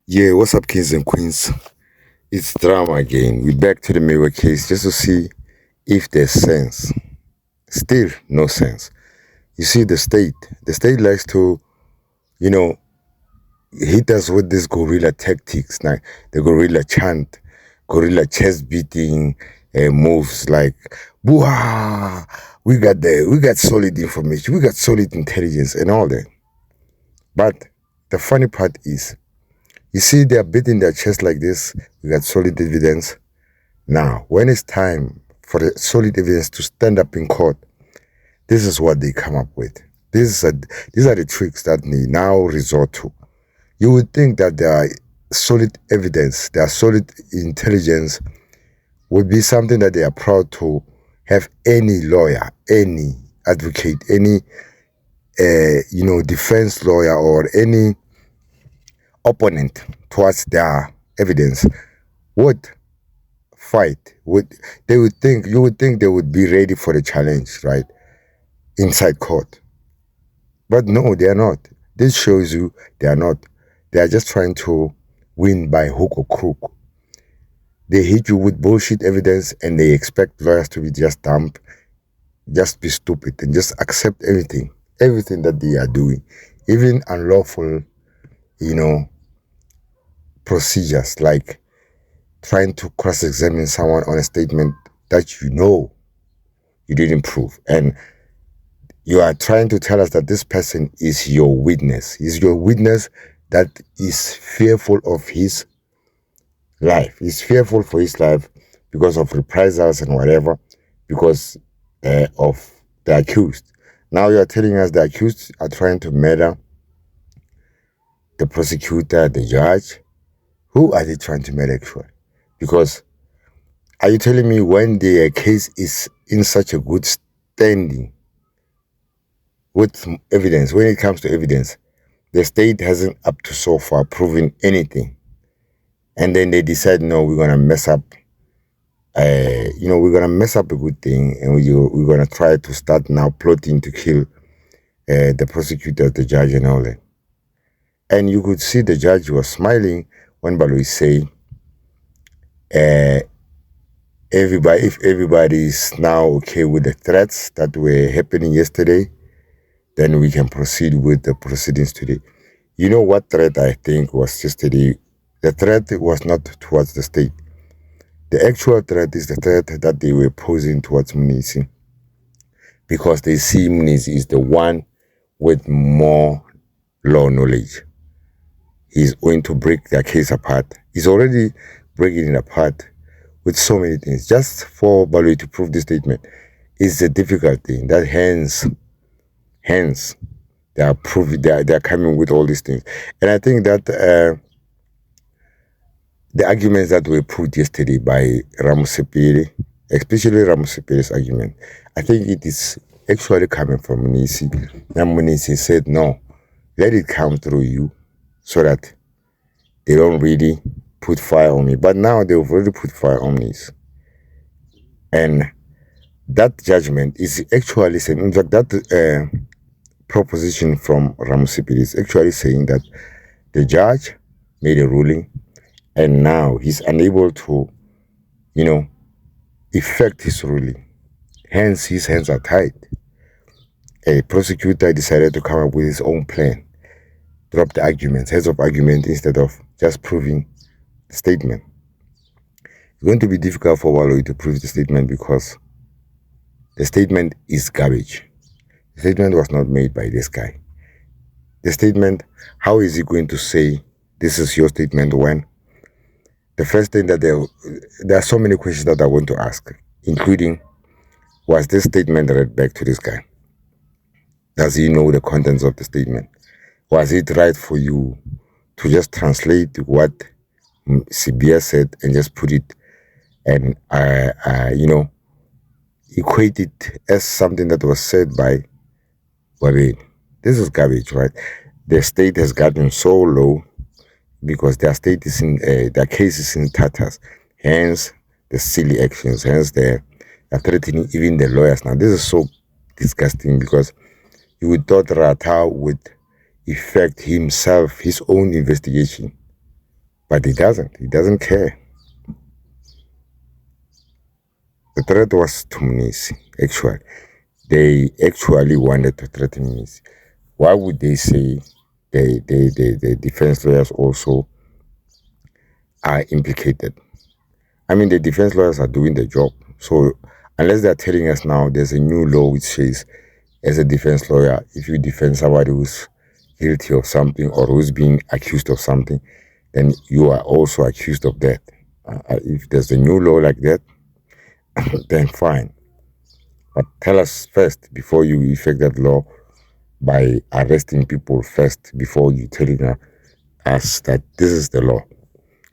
Yeah, what's up, kings and queens? It's drama again. We're back to the mirror case just to see if there's sense. Still, no sense. You see, the state likes to, you know, hit us with this guerrilla tactics, like the gorilla chant, gorilla chest beating moves like, "Booah! We got solid information, we got solid intelligence, and all that." But the funny part is, you see, they're beating their chest like this. We got solid evidence. Now, when it's time for the solid evidence to stand up in court, this is what they come up with. These are the tricks that they now resort to. You would think that their solid evidence, their solid intelligence would be something that they are proud to have any lawyer, any advocate, any defense lawyer or any opponent towards their evidence would fight. You would think they would be ready for the challenge, right? Inside court. But no, they are not. This shows you they are not. They are just trying to win by hook or crook. They hit you with bullshit evidence and they expect lawyers to be just dumb, just be stupid and just accept everything that they are doing, even unlawful, you know, procedures like trying to cross-examine someone on a statement that you didn't prove. And you are trying to tell us that this person is your witness. Is your witness that is fearful of his life. He's fearful for his life because of reprisals and whatever, because of the accused. Now you are telling us the accused are trying to murder the prosecutor, the judge. Who are they trying to murder actually? Because are you telling me when the case is in such a good standing with evidence, when it comes to evidence, the state hasn't up to so far proven anything. And then they decide, no, we're gonna mess up. We're gonna mess up a good thing, and we're gonna try to start now plotting to kill the prosecutor, the judge, and all that. And you could see the judge was smiling when Baloi say, uh, if everybody is now okay with the threats that were happening yesterday, then we can proceed with the proceedings today. You know what threat I think was yesterday? The threat was not towards the state. The actual threat is the threat that they were posing towards Mnisi, because they see Mnisi is the one with more law knowledge. He's going to break their case apart. He's already breaking it apart with so many things. Just for Baloi to prove this statement is a difficult thing. That hence, they are coming with all these things. And I think that the arguments that were put yesterday by Ramusepiri, especially Ramusepiri's argument, I think it is actually coming from Mnisi. And Mnisi said, no, let it come through you so that they don't really put fire on me. But now they've already put fire on me. And that judgment is actually saying, in fact, that proposition from Ramusepiri is actually saying that the judge made a ruling and now he's unable to, effect his ruling. Hence, his hands are tied. A prosecutor decided to come up with his own plan, drop the arguments, heads of argument, instead of just proving the statement. It's going to be difficult for Walloy to prove the statement because the statement is garbage. The statement was not made by this guy. The statement, how is he going to say this is your statement when? The first thing that there are so many questions that I want to ask, including, was this statement read back to this guy? Does he know the contents of the statement? Was it right for you to just translate what Sibia said and just put it and, equate it as something that was said by Wabin? This is garbage, right? The state has gotten so low because their state is in, their case is in tatters. Hence, the silly actions. Hence, they're threatening even the lawyers. Now, this is so disgusting because you would thought Ratha would effect himself, his own investigation. But he doesn't care. The threat was to Mnisi, actually. They actually wanted to threaten Mnisi. Why would they say the defense lawyers also are implicated? I mean, the defense lawyers are doing the job. So unless they're telling us now there's a new law which says, as a defense lawyer, if you defend somebody who's guilty of something or who's being accused of something, then you are also accused of that. If there's a new law like that, then fine. But tell us first before you effect that law by arresting people first before you telling us that this is the law.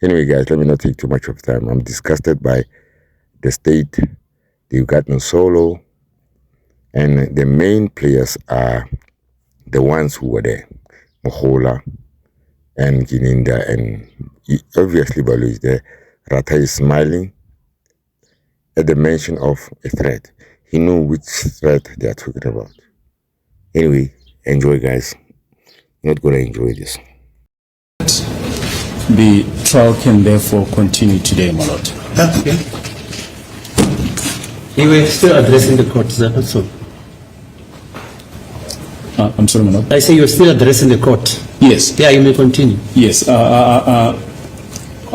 Anyway, guys, let me not take too much of time. I'm disgusted by the state they've gotten solo, and the main players are the ones who were there. Mohola and Gininda, and obviously Balu is there. Ratha is smiling at the mention of a threat. He knew which threat they are talking about. Anyway, enjoy, guys. You're not going to enjoy this. The trial can therefore continue today, my lord. Okay. You were still addressing the court, is that not so? I'm sorry, my lord. I say you're still addressing the court. Yes. Yeah, you may continue. Yes.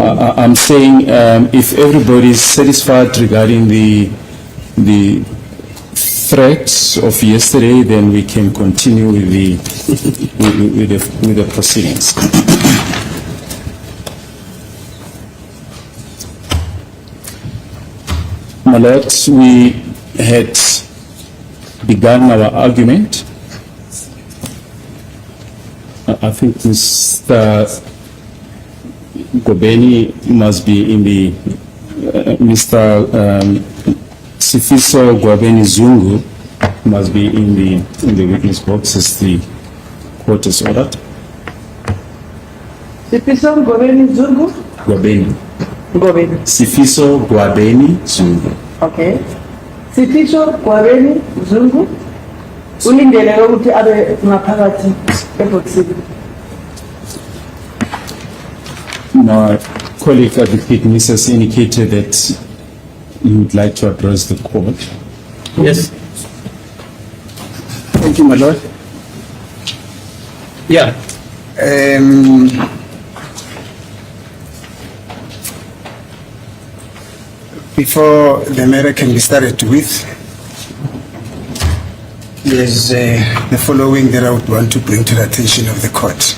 I'm saying if everybody is satisfied regarding the threats of yesterday, then we can continue with the proceedings. My lord, we had begun our argument. I think Mr. Gobeni must be in the Mr. Sifiso Gwabeni Zungu must be in the witness box as the court is ordered. Sifiso Gwabeni Zungu? Gwabeni. Gwabeni. Sifiso Gwabeni Zungu. Okay. Sifiso Gwabeni Zungu. Ulindele ukuthi abe ngaphakathi eboxini. Now, colleague Advocate Mnisi has indicated that you would like to address the court. Yes. Thank you, my lord. Yeah. Before the matter can be started with, there's the following that I would want to bring to the attention of the court.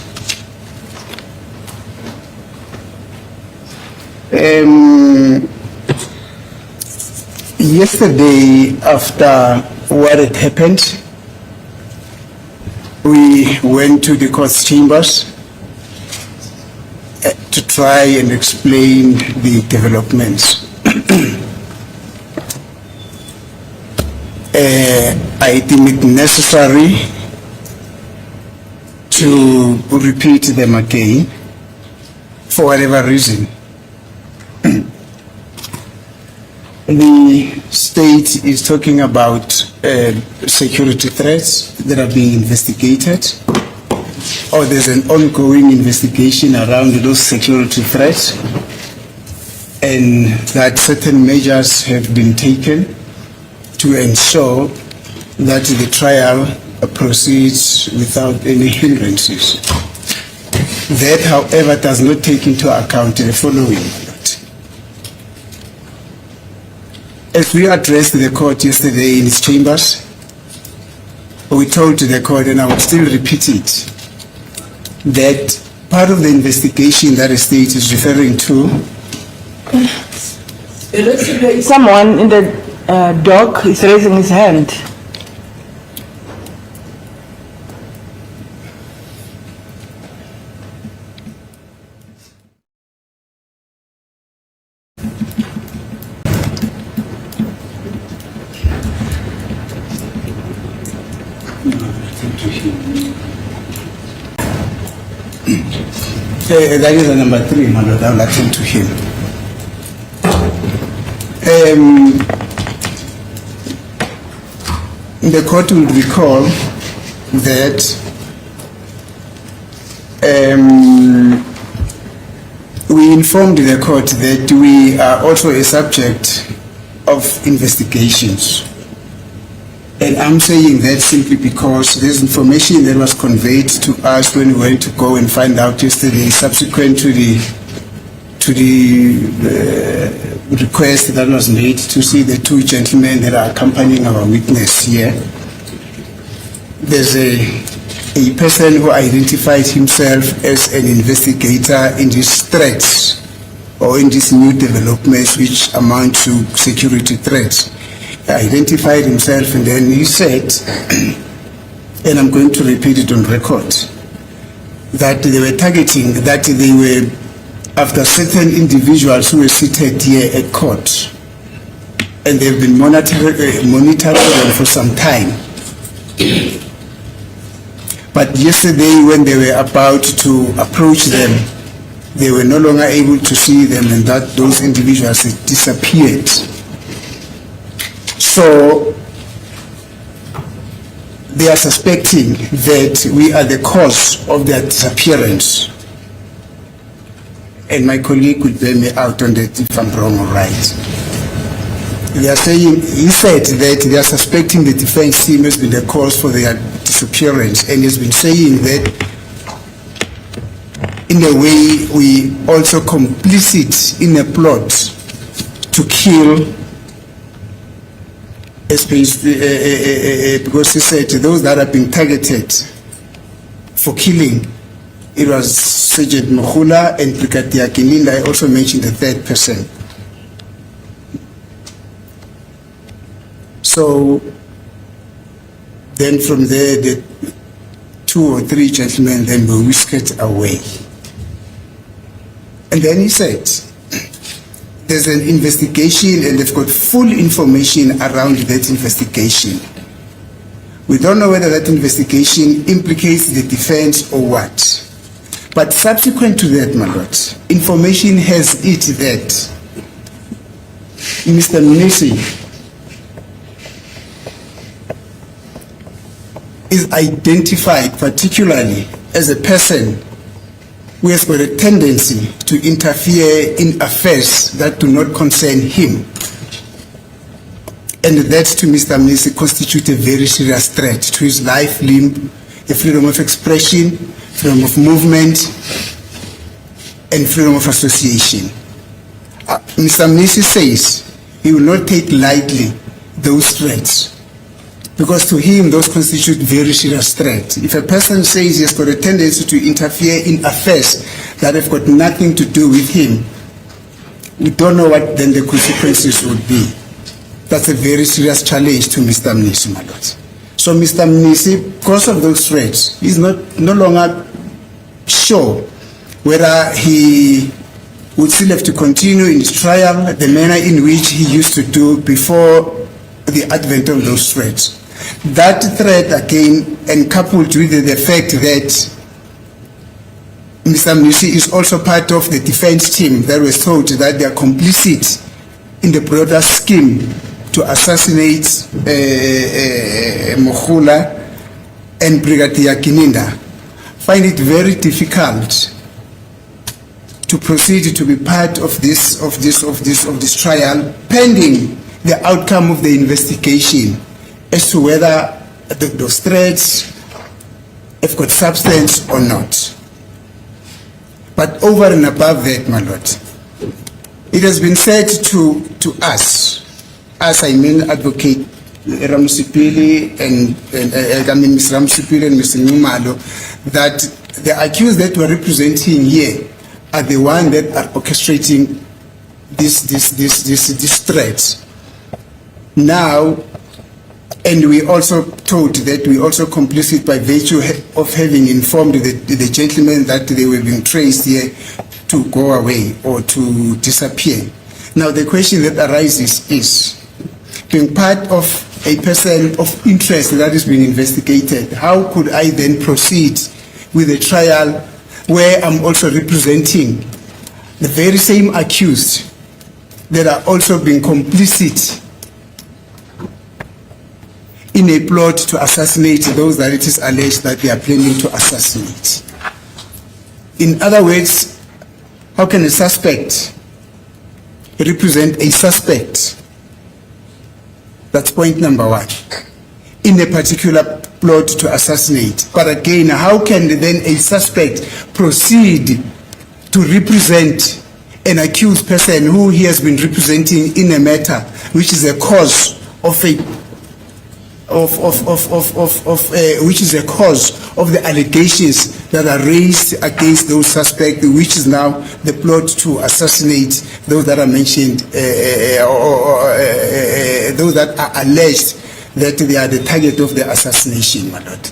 Yesterday, after what had happened, we went to the court's chambers to try and explain the developments. I deem it necessary to repeat them again for whatever reason. The state is talking about security threats that are being investigated, or there's an ongoing investigation around those security threats, and that certain measures have been taken to ensure that the trial proceeds without any hindrances. That, however, does not take into account the following. As we addressed the court yesterday in its chambers, we told the court, and I will still repeat it, that part of the investigation that the state is referring to. Someone in the dock is raising his hand. That is the number 3, my lord. I will attend to him. The court will recall that we informed the court that we are also a subject of investigations. And I'm saying that simply because there's information that was conveyed to us when we went to go and find out yesterday, subsequent to the request that was made to see the two gentlemen that are accompanying our witness here. There's a person who identified himself as an investigator in these threats or in these new developments which amount to security threats. He identified himself and then he said, and I'm going to repeat it on record, that they were targeting, that they were after certain individuals who were seated here at court, and they've been monitoring them for some time. But yesterday when they were about to approach them, they were no longer able to see them, and that those individuals had disappeared. So they are suspecting that we are the cause of their disappearance. And my colleague could bear me out on that if I'm wrong or right. They are saying, he said that they are suspecting the defense team has been the cause for their disappearance, and has been saying that in a way we also complicit in a plot to kill, because he said those that are being targeted for killing, it was Sergeant Mohula and Brigadier Kininda. I also mentioned the third person. So then from there, the 2 or 3 gentlemen then were whisked away. And then he said, there's an investigation and they've got full information around that investigation. We don't know whether that investigation implicates the defense or what. But subsequent to that, my lord, information has it that Mr. Mnisi is identified particularly as a person who has got a tendency to interfere in affairs that do not concern him. And that to Mr. Mnisi constitutes a very serious threat to his life, limb, the freedom of expression, freedom of movement, and freedom of association. Mr. Mnisi says he will not take lightly those threats, because to him those constitute very serious threats. If a person says he has got a tendency to interfere in affairs that have got nothing to do with him, we don't know what then the consequences would be. That's a very serious challenge to Mr. Mnisi, my lord. So Mr. Mnisi, because of those threats, he's no longer sure whether he would still have to continue in his trial the manner in which he used to do before the advent of those threats. That threat again, and coupled with the fact that Mr. Mnisi is also part of the defense team that was told that they are complicit in the broader scheme to assassinate Mohula and Brigadier Kininda, find it very difficult to proceed to be part of this trial, pending the outcome of the investigation as to whether those threats have got substance or not. But over and above that, my lord, it has been said to us, as I mean Advocate Ramsipili and Ms. Ramsipili and Mr. Numalo, that the accused that we're representing here are the ones that are orchestrating these threats. Now, and we also told that we also complicit by virtue of having informed the gentlemen that they were being traced here to go away or to disappear. Now the question that arises is, being part of a person of interest that is being investigated, how could I then proceed with a trial where I'm also representing the very same accused that are also being complicit in a plot to assassinate those that it is alleged that they are planning to assassinate? In other words, How can a suspect represent a suspect? That's point number one. In a particular plot to assassinate. But again, how can then a suspect proceed to represent an accused person who he has been representing in a matter which is a cause of the allegations that are raised against those suspects, which is now the plot to assassinate those that are mentioned, those that are alleged that they are the target of the assassination, my lord.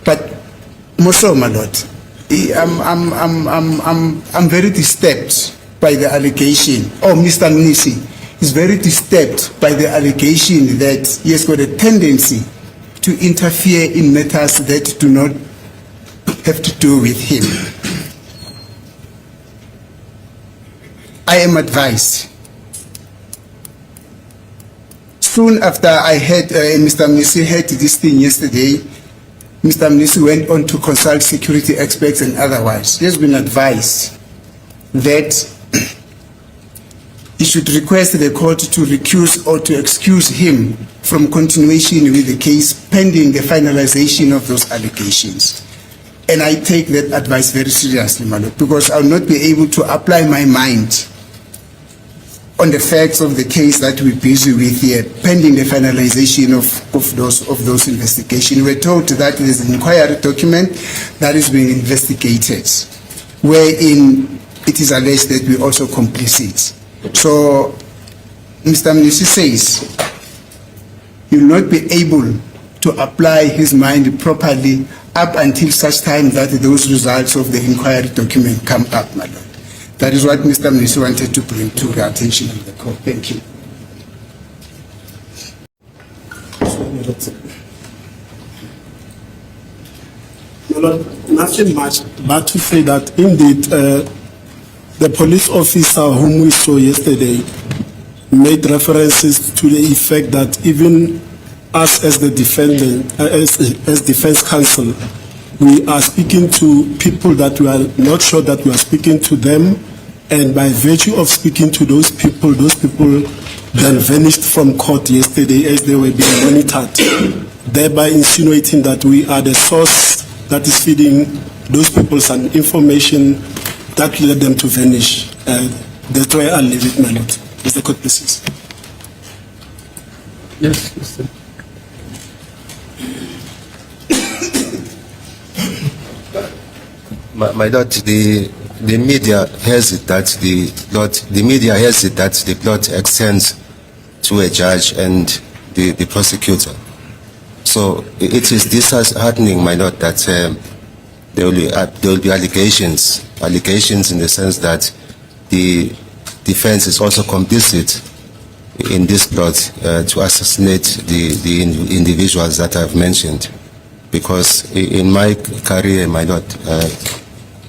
But more so, my lord, I'm very disturbed by the allegation. Oh, Mr. Mnisi is very disturbed by the allegation that he has got a tendency to interfere in matters that do not have to do with him. I am advised. Soon after I heard Mr. Mnisi heard this thing yesterday, Mr. Mnisi went on to consult security experts and otherwise. He has been advised that he should request the court to recuse or to excuse him from continuation with the case pending the finalization of those allegations. And I take that advice very seriously, my lord, because I will not be able to apply my mind on the facts of the case that we're busy with here, pending the finalization of those investigations. We're told that there's an inquiry document that is being investigated, wherein it is alleged that we're also complicit. So, Mr. Mnisi says he will not be able to apply his mind properly up until such time that those results of the inquiry document come up, my lord. That is what Mr. Mnisi wanted to bring to the attention of the court. Thank you. My lord, nothing much but to say that indeed the police officer whom we saw yesterday made references to the effect that even us as the defendant, as defense counsel, we are speaking to people that we are not sure that we are speaking to them, and by virtue of speaking to those people then vanished from court yesterday as they were being monitored, thereby insinuating that we are the source that is feeding those people some information that led them to vanish. That's why I'll leave it, my lord. Mr. Court, please. Yes, Mr. My lord, the media has it that the plot extends to a judge and the prosecutor. So it is disheartening, my lord, that there will be allegations in the sense that the defense is also complicit in this plot to assassinate the individuals that I've mentioned. Because in my career, my lord,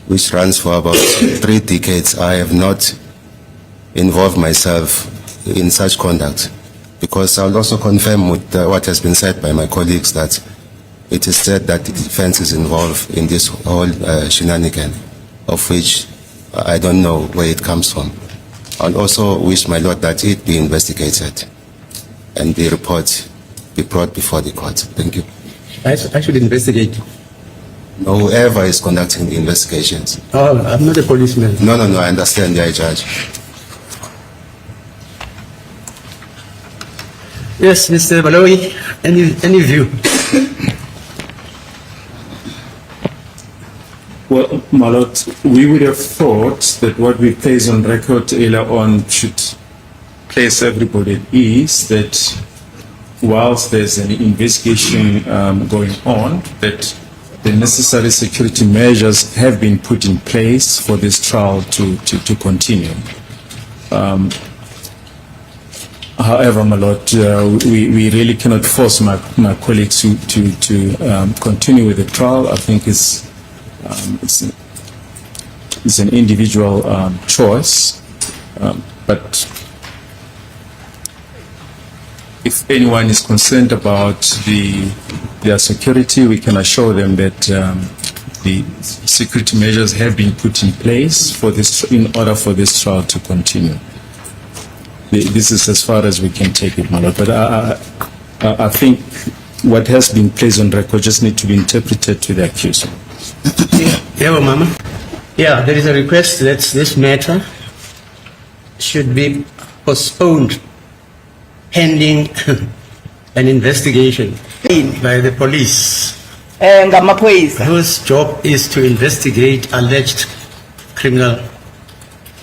which runs for about 3 decades, I have not involved myself in such conduct. Because I'll also confirm with what has been said by my colleagues that it is said that the defense is involved in this whole shenanigan, of which I don't know where it comes from. I'll also wish, my lord, that it be investigated and the report be brought before the court. Thank you. I should investigate. No, whoever is conducting the investigations. Oh, I'm not a policeman. No, I understand, Your Judge. Yes, Mr. Balawi, any view? Well, my lord, we would have thought that what we place on record earlier on should place everybody at ease that whilst there's an investigation going on, that the necessary security measures have been put in place for this trial to continue. However, my lord, we really cannot force my colleagues to continue with the trial. I think it's an individual choice, but if anyone is concerned about their security, we can assure them that the security measures have been put in place for this in order for this trial to continue. This is as far as we can take it, my lord. But I think what has been placed on record just need to be interpreted to the accused. Yeah, well, Mama. Yeah, there is a request that this matter should be postponed pending an investigation by the police, ngamaphoyisa. whose job is to investigate alleged criminal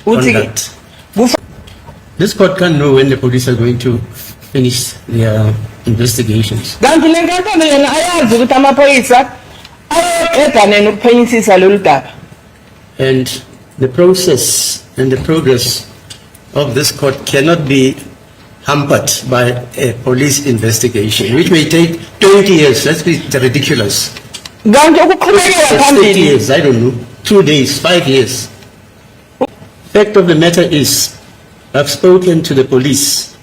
Uthi conduct. This court can't know when the police are going to finish their investigations. kanti le nkantolo yena ayazi ukuthi amaphoyisa ayeqeda nini ukuphenyisisa lolu daba. And the process and the progress of this court cannot be hampered by a police investigation, which may take 20 years. That's ridiculous. Kanti ukuqhubekela That's 30 phambili years, I don't know, 2 days, 5 years. Fact of the matter is, I've spoken to the police,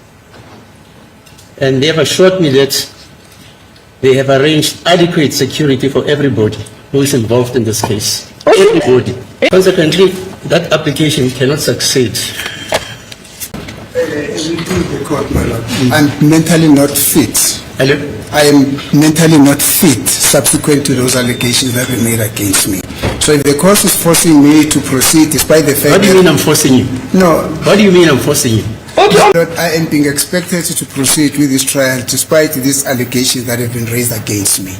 and they have assured me that they have arranged adequate security for everybody who is involved in this case. Everybody. Consequently, that application cannot succeed. The court, my lord. I'm mentally not fit. Hello? I am mentally not fit subsequent to those allegations that were made against me. So if the court is forcing me to proceed despite the fact What do you mean that... I'm forcing you? No, What do you mean I'm forcing you? Lord, I am being expected to proceed with this trial despite these allegations that have been raised against me.